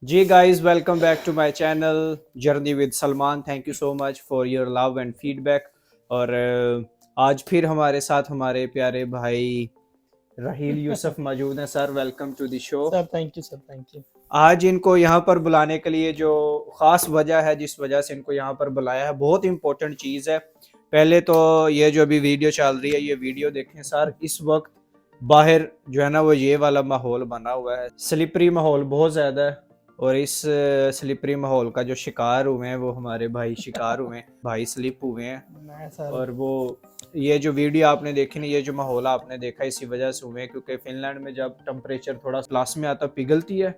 Ji guys, welcome back to my channel journey with Salman. Thank you so much for your love and feedback. और आज फिर हमारे साथ हमारे प्यारे भाई राहील यूसुफ मौजूद हैं। Sir, welcome to the show. Sir thank you, sir thank you. आज इनको यहाँ पर बुलाने के लिए जो ख़ास वजह है, जिस वजह से इनको यहाँ पर बुलाया है, बहुत इंपॉर्टेंट चीज़ है। पहले तो ये जो अभी वीडियो चल रही है, ये वीडियो देखें सर। इस वक्त बाहर जो है ना, वो ये वाला माहौल बना हुआ है, स्लिपरी माहौल बहुत ज़्यादा है। और इस स्लिपरी माहौल का जो शिकार हुए हैं वो हमारे भाई शिकार हुए हैं, भाई स्लिप हुए हैं। मैं सर और वो ये जो वीडियो आपने देखी ना, ये जो माहौल आपने देखा, इसी वजह से हुए हैं क्योंकि फिनलैंड में जब टेम्परेचर थोड़ा प्लस में आता पिघलती है,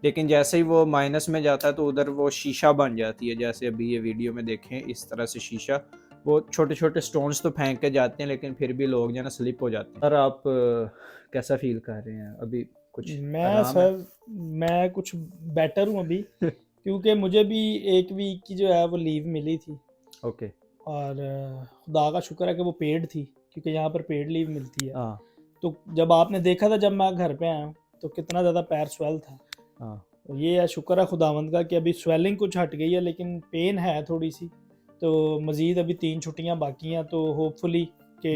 लेकिन जैसे ही वो माइनस में जाता है तो उधर वो शीशा बन जाती है। जैसे अभी ये वीडियो में देखें, इस तरह से शीशा, वो छोटे छोटे स्टोन्स तो फेंक के जाते हैं लेकिन फिर भी लोग जो है ना स्लिप हो जाते हैं। सर, आप कैसा फील कर रहे हैं अभी? कुछ मैं आराम है? सर मैं कुछ बेटर हूँ अभी, क्योंकि मुझे भी एक वीक की जो है वो लीव मिली थी। ओके। और खुदा का शुक्र है कि वो पेड थी, क्योंकि यहाँ पर पेड लीव मिलती है। हाँ तो जब आपने देखा था, जब मैं घर पे आया हूँ, तो कितना ज़्यादा पैर स्वेल था। हाँ। तो ये है, शुक्र है खुदावंद का कि अभी स्वेलिंग कुछ हट गई है, लेकिन पेन है थोड़ी सी। तो मज़ीद अभी 3 छुट्टियाँ बाकी हैं, तो होपफुली कि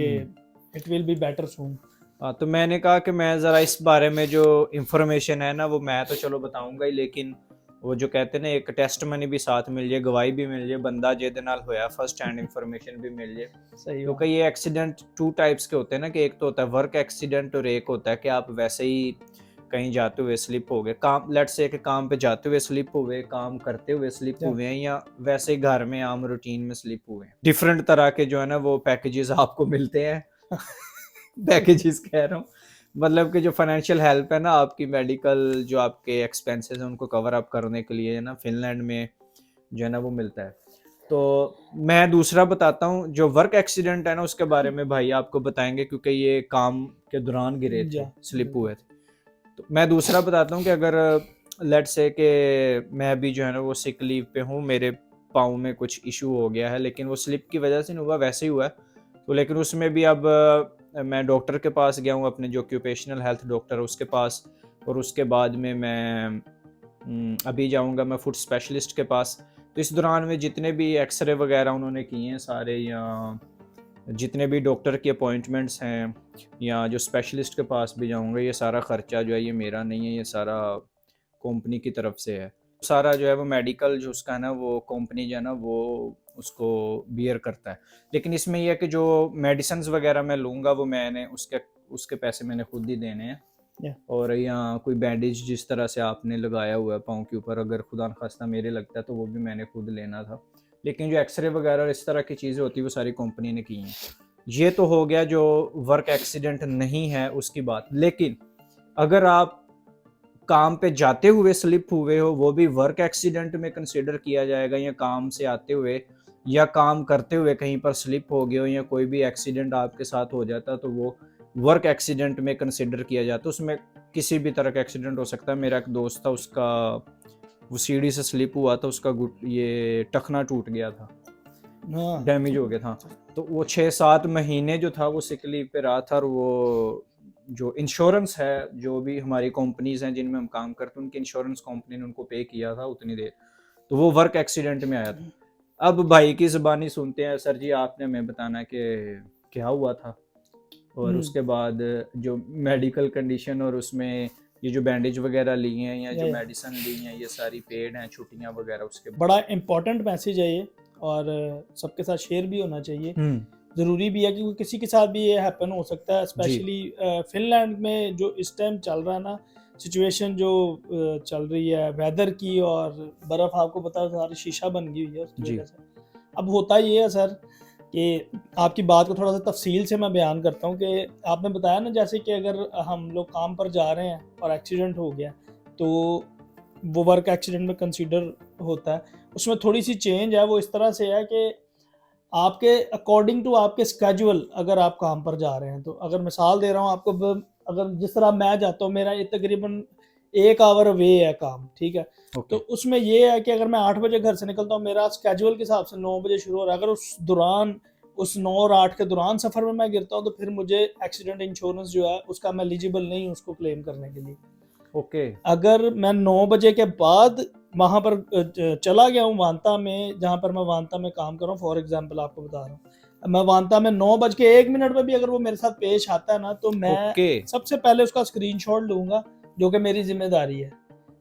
इट विल बी बेटर सून। हाँ, तो मैंने कहा कि मैं ज़रा इस बारे में जो इंफॉर्मेशन है ना, वो मैं तो चलो बताऊंगा ही, लेकिन वो जो कहते हैं ना, एक टेस्ट मनी भी साथ मिल जाए, गवाही भी मिल जाए, बंदा जिहदे नाल होया फर्स्ट हैंड इंफॉर्मेशन भी मिल जाए। सही क्योंकि बात। ये एक्सीडेंट टू टाइप्स के होते हैं ना, कि एक तो होता है वर्क एक्सीडेंट और एक होता है कि आप वैसे ही कहीं जाते हुए स्लिप हो गए, काम लेट्स से कि काम पे जाते हुए स्लिप हुए, काम करते हुए स्लिप या हुए हैं, या वैसे ही घर में आम रूटीन में स्लिप हुए हैं। डिफरेंट तरह के जो है ना वो पैकेजेस आपको मिलते हैं। पैकेजेस कह रहा हूँ, मतलब कि जो फाइनेंशियल हेल्प है ना, आपकी मेडिकल जो आपके एक्सपेंसेस हैं उनको कवर अप करने के लिए ना, फिनलैंड में जो है ना वो मिलता है। तो मैं दूसरा बताता हूँ, जो वर्क एक्सीडेंट है ना, उसके बारे में भाई आपको बताएंगे क्योंकि ये काम के दौरान गिरे थे, या स्लिप बिल्कुल। हुए थे। तो मैं दूसरा बताता हूँ कि अगर लेट्स से कि मैं भी जो है ना वो सिक लीव पे हूँ, मेरे पाँव में कुछ इशू हो गया है, लेकिन वो स्लिप की वजह से नहीं हुआ, वैसे ही हुआ है। तो लेकिन उसमें भी अब मैं डॉक्टर के पास गया हूँ, अपने जो ऑक्यूपेशनल हेल्थ डॉक्टर है उसके पास। और उसके बाद में मैं अभी जाऊँगा मैं फुट स्पेशलिस्ट के पास। तो इस दौरान में जितने भी एक्सरे वगैरह उन्होंने किए हैं सारे, या जितने भी डॉक्टर की अपॉइंटमेंट्स हैं, या जो स्पेशलिस्ट के पास भी जाऊँगा, ये सारा ख़र्चा जो है ये मेरा नहीं है, ये सारा कंपनी की तरफ से है। सारा जो है वो मेडिकल जो उसका है ना, वो कंपनी जो है ना वो उसको बियर करता है। लेकिन इसमें यह है कि जो मेडिसिन वगैरह मैं लूँगा वो मैंने उसके उसके पैसे मैंने खुद ही देने हैं। या और यहाँ कोई बैंडेज जिस तरह से आपने लगाया हुआ है पाँव के ऊपर, अगर खुदा न खास्ता मेरे लगता है तो वो भी मैंने खुद लेना था। लेकिन जो एक्सरे वगैरह और इस तरह की चीज़ें होती है वो सारी कंपनी ने की हैं। ये तो हो गया जो वर्क एक्सीडेंट नहीं है उसकी बात। लेकिन अगर आप काम पे जाते हुए स्लिप हुए हो, वो भी वर्क एक्सीडेंट में कंसिडर किया जाएगा, या काम से आते हुए या काम करते हुए कहीं पर स्लिप हो गए हो, या कोई भी एक्सीडेंट आपके साथ हो जाता तो वो वर्क एक्सीडेंट में कंसिडर किया जाता। उसमें किसी भी तरह का एक्सीडेंट हो सकता है। मेरा एक दोस्त था, उसका वो सीढ़ी से स्लिप हुआ था, उसका ये टखना टूट गया था, हाँ। डैमेज हो गया था। तो वो 6-7 महीने जो था वो सिक लीव पे रहा था। और वो जो इंश्योरेंस है, जो भी हमारी कंपनीज हैं जिनमें हम काम करते हैं, उनकी इंश्योरेंस कंपनी ने उनको पे किया था उतनी देर। तो वो वर्क एक्सीडेंट में आया था। अब भाई की ज़बानी सुनते हैं, सर जी आपने हमें बताना कि क्या हुआ था, और उसके बाद जो मेडिकल कंडीशन, और उसमें ये जो बैंडेज वगैरह लिए हैं या जो या मेडिसिन ली हैं, ये सारी पेड हैं, छुट्टियां वगैरह उसके। बड़ा इम्पोर्टेंट मैसेज है ये, और सबके साथ शेयर भी होना चाहिए। ज़रूरी भी है, क्योंकि किसी के साथ भी ये हैपन हो सकता है, जी स्पेशली फिनलैंड में जो इस टाइम चल रहा है ना, सिचुएशन जो चल रही है वेदर की, और बर्फ़ आपको पता है सारी शीशा बन गई हुई है उसकी जी। वजह से। अब होता ये है सर कि आपकी बात को थोड़ा सा तफसील से मैं बयान करता हूँ कि आपने बताया ना, जैसे कि अगर हम लोग काम पर जा रहे हैं और एक्सीडेंट हो गया, तो वो वर्क एक्सीडेंट में कंसीडर होता है। उसमें थोड़ी सी चेंज है, वो इस तरह से है कि आपके अकॉर्डिंग टू आपके स्केड्यूल, अगर आप काम पर जा रहे हैं, तो अगर मिसाल दे रहा हूँ आपको, अगर जिस तरह मैं जाता हूँ, मेरा ये तकरीबन 1 आवर वे है काम, ठीक है। तो ओके। उसमें ये है कि अगर मैं 8 बजे घर से निकलता हूँ, मेरा स्केड्यूल के हिसाब से 9 बजे शुरू हो रहा है। अगर उस दौरान, उस 9 और 8 के दौरान सफ़र में मैं गिरता हूँ, तो फिर मुझे एक्सीडेंट इंश्योरेंस जो है उसका मैं एलिजिबल नहीं हूँ उसको क्लेम करने के लिए। ओके। अगर मैं 9 बजे के बाद वहाँ पर चला गया हूँ वांता में, जहाँ पर मैं वांता में काम कर रहा हूँ, फॉर एग्जांपल आपको बता रहा हूँ, मैं वांता में 9:01 पे भी अगर वो मेरे साथ पेश आता है ना, तो मैं ओके। सबसे पहले उसका स्क्रीनशॉट लूंगा, जो कि मेरी जिम्मेदारी है।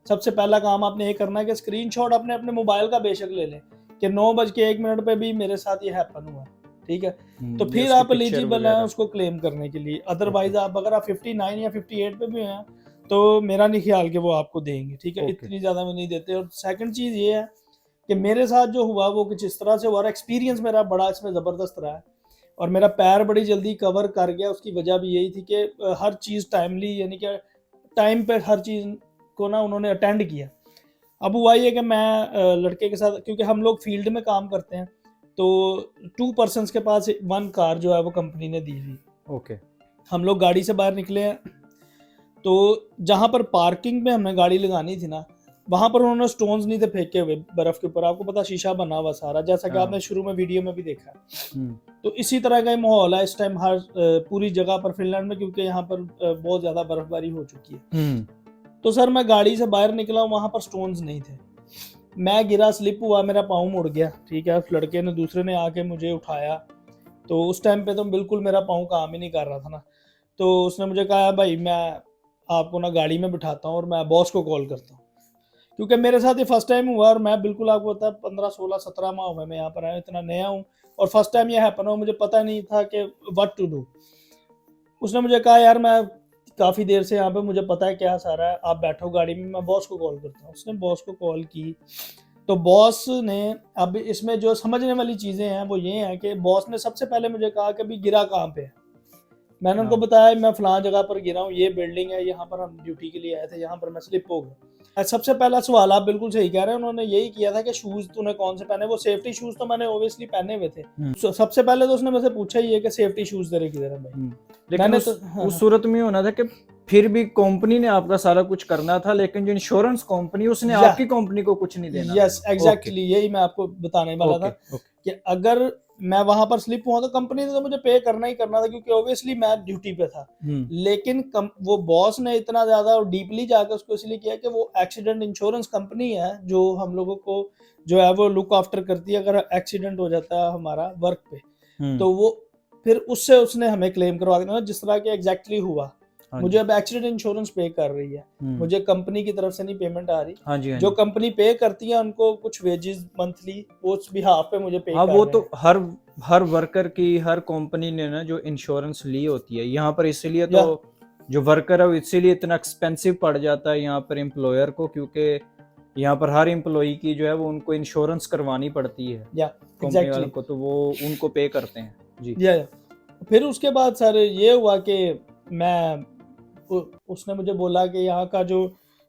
सबसे पहला काम आपने ये करना है कि स्क्रीनशॉट अपने अपने मोबाइल का बेशक ले लें कि 9:01 पे भी मेरे साथ ये हैपन हुआ है, ठीक है। तो ये फिर उसकी आप पिक्चर एलिजिबल हैं वगैरह। उसको क्लेम करने के लिए। अदरवाइज आप अगर आप 59 या 58 पे भी हैं तो मेरा नहीं ख्याल कि वो आपको देंगे, ठीक है। ओके। इतनी ज़्यादा वो नहीं देते। और सेकंड चीज़ ये है कि मेरे साथ जो हुआ वो कुछ इस तरह से हुआ, एक्सपीरियंस मेरा बड़ा इसमें ज़बरदस्त रहा है और मेरा पैर बड़ी जल्दी कवर कर गया। उसकी वजह भी यही थी कि हर चीज़ टाइमली, यानी कि टाइम पे हर चीज़ को ना उन्होंने अटेंड किया। अब हुआ ये कि मैं लड़के के साथ, क्योंकि हम लोग फील्ड में काम करते हैं, तो 2 पर्सन्स के पास 1 कार जो है वो कंपनी ने दी हुई। ओके। हम लोग गाड़ी से बाहर निकले हैं, तो जहाँ पर पार्किंग में हमें गाड़ी लगानी थी ना, वहाँ पर उन्होंने स्टोन्स नहीं थे फेंके हुए बर्फ के ऊपर। आपको पता शीशा बना हुआ सारा, जैसा कि हाँ। आपने शुरू में वीडियो में भी देखा। हम्म। तो इसी तरह का ही माहौल है इस टाइम हर पूरी जगह पर फिनलैंड में, क्योंकि यहाँ पर बहुत ज़्यादा बर्फबारी हो चुकी है। तो सर मैं गाड़ी से बाहर निकला, वहाँ पर स्टोन्स नहीं थे। मैं गिरा, स्लिप हुआ, मेरा पाँव मुड़ गया, ठीक है। उस लड़के ने, दूसरे ने आके मुझे उठाया। तो उस टाइम पे तो बिल्कुल मेरा पाँव काम ही नहीं कर रहा था ना। तो उसने मुझे कहा, भाई मैं आपको ना गाड़ी में बिठाता हूँ और मैं बॉस को कॉल करता हूँ, क्योंकि मेरे साथ ये फर्स्ट टाइम हुआ। और मैं बिल्कुल, आपको पता है, 15 16 17 माह हुए मैं यहाँ पर आया, इतना नया हूँ और फर्स्ट टाइम ये हैपन हुआ, मुझे पता नहीं था कि व्हाट टू डू। उसने मुझे कहा, यार मैं काफ़ी देर से यहाँ पे, मुझे पता है क्या सारा है, आप बैठो गाड़ी में, मैं बॉस को कॉल करता हूँ। उसने बॉस को कॉल की, तो बॉस ने, अब इसमें जो समझने वाली चीज़ें हैं वो ये हैं कि बॉस ने सबसे पहले मुझे कहा कि अभी गिरा कहाँ पे है। मैंने उनको बताया, मैं फलां जगह पर गिरा हूँ, ये बिल्डिंग है, यहाँ पर हम ड्यूटी के लिए आए थे, यहाँ पर मैं स्लिप हो गया। सबसे पहला सवाल, आप बिल्कुल सही कह रहे हैं, उन्होंने यही किया था कि शूज़ तूने कौन से पहने। वो सेफ्टी शूज़ तो मैंने ओबियसली पहने हुए थे। सबसे पहले तो उसने मुझसे पूछा ही है कि सेफ्टी शूज़ तेरे किधर है भाई। लेकिन मैंने उस, उस सूरत में होना था कि फिर भी कंपनी ने आपका सारा कुछ करना था, लेकिन जो इंश्योरेंस कंपनी, उसने आपकी कंपनी को कुछ नहीं देना यस था। एग्जैक्टली, यही मैं आपको बताने वाला था कि अगर मैं वहां पर स्लिप हुआ तो कंपनी ने तो मुझे पे करना ही करना था, क्योंकि ऑब्वियसली मैं ड्यूटी पे था। लेकिन वो बॉस ने इतना ज्यादा और डीपली जाकर उसको इसलिए किया कि वो एक्सीडेंट इंश्योरेंस कंपनी है जो हम लोगों को जो है वो लुक आफ्टर करती है अगर एक्सीडेंट हो जाता है हमारा वर्क पे। तो वो फिर उससे उसने हमें क्लेम करवा देना, जिस तरह के एग्जैक्टली हुआ। मुझे अब एक्सीडेंट इंश्योरेंस पे कर रही है, मुझे कंपनी की तरफ से नहीं पेमेंट आ रही। जो कंपनी पे करती है उनको कुछ वेजेस मंथली वो उस बिहाफ पे मुझे पे कर वो रहे तो हैं। हर वर्कर की, हर कंपनी ने ना जो इंश्योरेंस ली होती है यहाँ पर, इसीलिए तो जो वर्कर है वो इसीलिए इतना एक्सपेंसिव पड़ जाता है यहाँ पर एम्प्लॉयर को, क्योंकि यहाँ पर हर एम्प्लॉई की जो है वो उनको इंश्योरेंस करवानी पड़ती है कंपनी वालों को, तो वो उनको पे करते हैं जी। फिर उसके बाद सर ये हुआ कि मैं, उसने मुझे बोला कि यहाँ का जो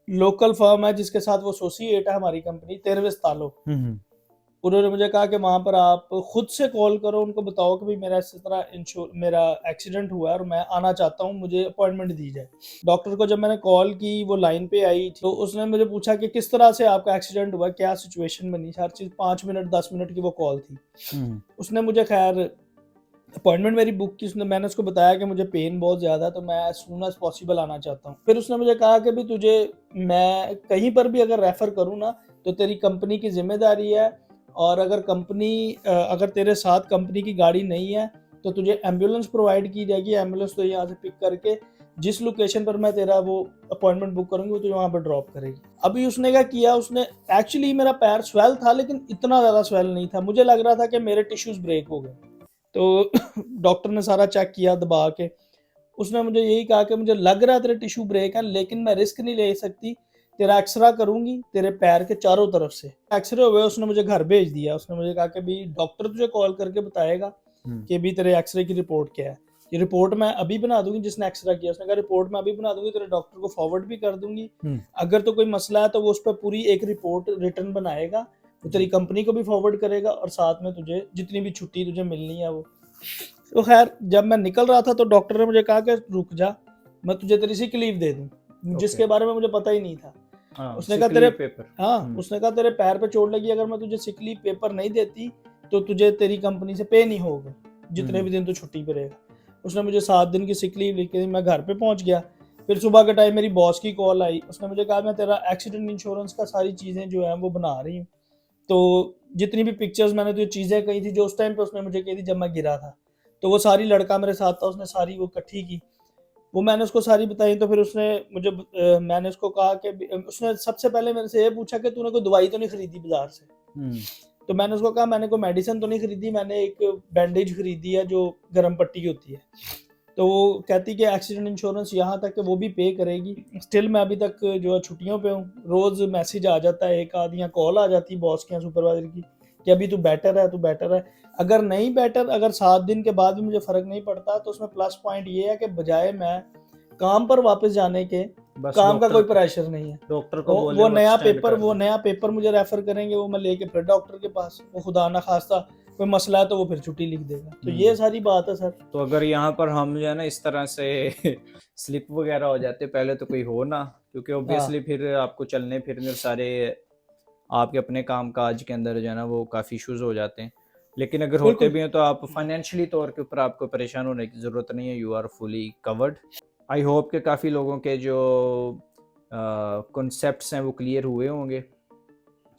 लोकल फर्म है जिसके साथ वो एसोसिएट है हमारी कंपनी, तेरवेस तालो, उन्होंने मुझे कहा कि वहाँ पर आप खुद से कॉल करो, उनको बताओ कि भाई मेरा इस तरह मेरा एक्सीडेंट हुआ है और मैं आना चाहता हूँ, मुझे अपॉइंटमेंट दी जाए। डॉक्टर को जब मैंने कॉल की, वो लाइन पे आई, तो उसने मुझे पूछा कि किस तरह से आपका एक्सीडेंट हुआ, क्या सिचुएशन बनी, हर चीज़ 5 मिनट 10 मिनट की वो कॉल थी। उसने मुझे खैर अपॉइंटमेंट मेरी बुक की, उसने, मैंने उसको बताया कि मुझे पेन बहुत ज़्यादा है तो मैं एज सून एज पॉसिबल आना चाहता हूँ। फिर उसने मुझे कहा कि भी तुझे मैं कहीं पर भी अगर रेफ़र करूँ ना तो तेरी कंपनी की जिम्मेदारी है, और अगर कंपनी अगर तेरे साथ कंपनी की गाड़ी नहीं है तो तुझे एम्बुलेंस प्रोवाइड की जाएगी। एम्बुलेंस तो यहाँ से पिक करके जिस लोकेशन पर मैं तेरा वो अपॉइंटमेंट बुक करूँगी वो तुझे वहाँ पर ड्रॉप करेगी। अभी उसने क्या किया, उसने एक्चुअली, मेरा पैर स्वेल था लेकिन इतना ज़्यादा स्वेल नहीं था, मुझे लग रहा था कि मेरे टिश्यूज़ ब्रेक हो गए। तो डॉक्टर ने सारा चेक किया दबा के, उसने मुझे यही कहा कि मुझे लग रहा है तेरे टिश्यू ब्रेक है, लेकिन मैं रिस्क नहीं ले सकती, तेरा एक्सरा करूंगी तेरे पैर के चारों तरफ से। एक्सरे हुए, उसने मुझे घर भेज दिया। उसने मुझे कहा कि भी डॉक्टर तुझे कॉल करके बताएगा कि भी तेरे एक्सरे की रिपोर्ट क्या है। ये रिपोर्ट मैं अभी बना दूंगी, जिसने एक्सरा किया उसने कहा रिपोर्ट मैं अभी बना दूंगी, तेरे डॉक्टर को फॉरवर्ड भी कर दूंगी। अगर तो कोई मसला है तो वो उस पर पूरी एक रिपोर्ट रिटर्न बनाएगा, वो तेरी कंपनी को भी फॉरवर्ड करेगा और साथ में तुझे जितनी भी छुट्टी तुझे मिलनी है वो। तो खैर जब मैं निकल रहा था तो डॉक्टर ने मुझे कहा कि रुक जा, मैं तुझे तेरी सिक लीव दे दूं, जिसके बारे में मुझे पता ही नहीं था। उसने कहा तेरे पेपर, उसने कहा तेरे पैर पे चोट लगी, अगर मैं तुझे सिक लीव पेपर नहीं देती तो तुझे तेरी कंपनी से पे नहीं होगा जितने भी दिन तू छुट्टी पे रहेगा। उसने मुझे 7 दिन की सिक लीव लिख के दी। मैं घर पे पहुंच गया, फिर सुबह के टाइम मेरी बॉस की कॉल आई, उसने मुझे कहा मैं तेरा एक्सीडेंट इंश्योरेंस का सारी चीज़ें जो हैं वो बना रही हूँ, तो जितनी भी पिक्चर्स मैंने जो चीज़ें कही थी जो उस टाइम पे उसने मुझे कही थी जब मैं गिरा था, तो वो सारी लड़का मेरे साथ था, उसने सारी वो इकट्ठी की, वो मैंने उसको सारी बताई। तो फिर उसने मुझे मैंने उसको कहा कि उसने सबसे पहले मेरे से ये पूछा कि तूने कोई दवाई तो नहीं खरीदी बाजार से। तो मैंने उसको कहा मैंने कोई मेडिसिन तो नहीं खरीदी, मैंने एक बैंडेज खरीदी है जो गर्म पट्टी होती है। तो वो कहती कि एक्सीडेंट इंश्योरेंस यहाँ तक कि वो भी पे करेगी। स्टिल मैं अभी तक जो है छुट्टियों पे हूँ, रोज़ मैसेज आ जाता है, एक आध या कॉल आ जाती है बॉस के या सुपरवाइजर की कि अभी तू बेटर है, तू बेटर है। अगर नहीं बेटर, अगर 7 दिन के बाद भी मुझे फ़र्क नहीं पड़ता, तो उसमें प्लस पॉइंट ये है कि बजाय मैं काम पर वापस जाने के, बस काम का कोई डॉक्टर प्रेशर नहीं है। डॉक्टर को वो बोले वो वो नया एक्सटेंड पेपर कर वो दे। नया पेपर मुझे रेफर करेंगे, वो मैं लेके फिर डॉक्टर के पास, वो खुदा ना खास्ता कोई मसला है तो वो फिर छुट्टी लिख देगा। तो ये सारी बात है सर। तो अगर यहाँ पर हम जो है ना इस तरह से स्लिप वगैरह हो जाते पहले तो कोई हो ना, क्योंकि ऑब्वियसली फिर आपको चलने फिरने और सारे आपके अपने काम काज के अंदर जो है ना वो काफ़ी इश्यूज हो जाते हैं। लेकिन अगर होते बिल्कुल भी हैं तो आप फाइनेंशियली तौर के ऊपर आपको परेशान होने की ज़रूरत नहीं है, you are fully covered. I hope के काफ़ी लोगों के जो कॉन्सेप्ट्स हैं वो क्लियर हुए होंगे,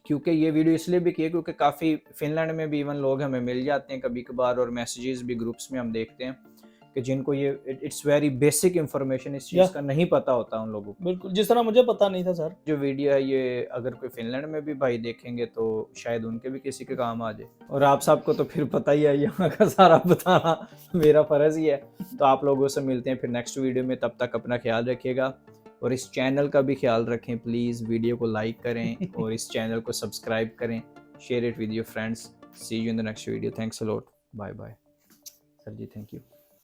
क्योंकि ये वीडियो इसलिए भी की है क्योंकि काफ़ी फिनलैंड में भी इवन लोग हमें मिल जाते हैं कभी कभार, और मैसेजेस भी ग्रुप्स में हम देखते हैं कि जिनको ये इट्स वेरी बेसिक इंफॉर्मेशन इस या चीज़ का नहीं पता होता उन लोगों को। बिल्कुल, जिस तरह मुझे पता नहीं था सर। जो वीडियो है ये अगर कोई फिनलैंड में भी भाई देखेंगे तो शायद उनके भी किसी के काम आ जाए, और आप सबको तो फिर पता ही है यहाँ का सारा बताना मेरा फ़र्ज़ ही है। तो आप लोगों से मिलते हैं फिर नेक्स्ट वीडियो में, तब तक अपना ख्याल रखिएगा और इस चैनल का भी ख्याल रखें प्लीज़। वीडियो को लाइक करें और इस चैनल को सब्सक्राइब करें, share it with your friends. See you in the next video, thanks a lot, bye bye. Sir ji thank you.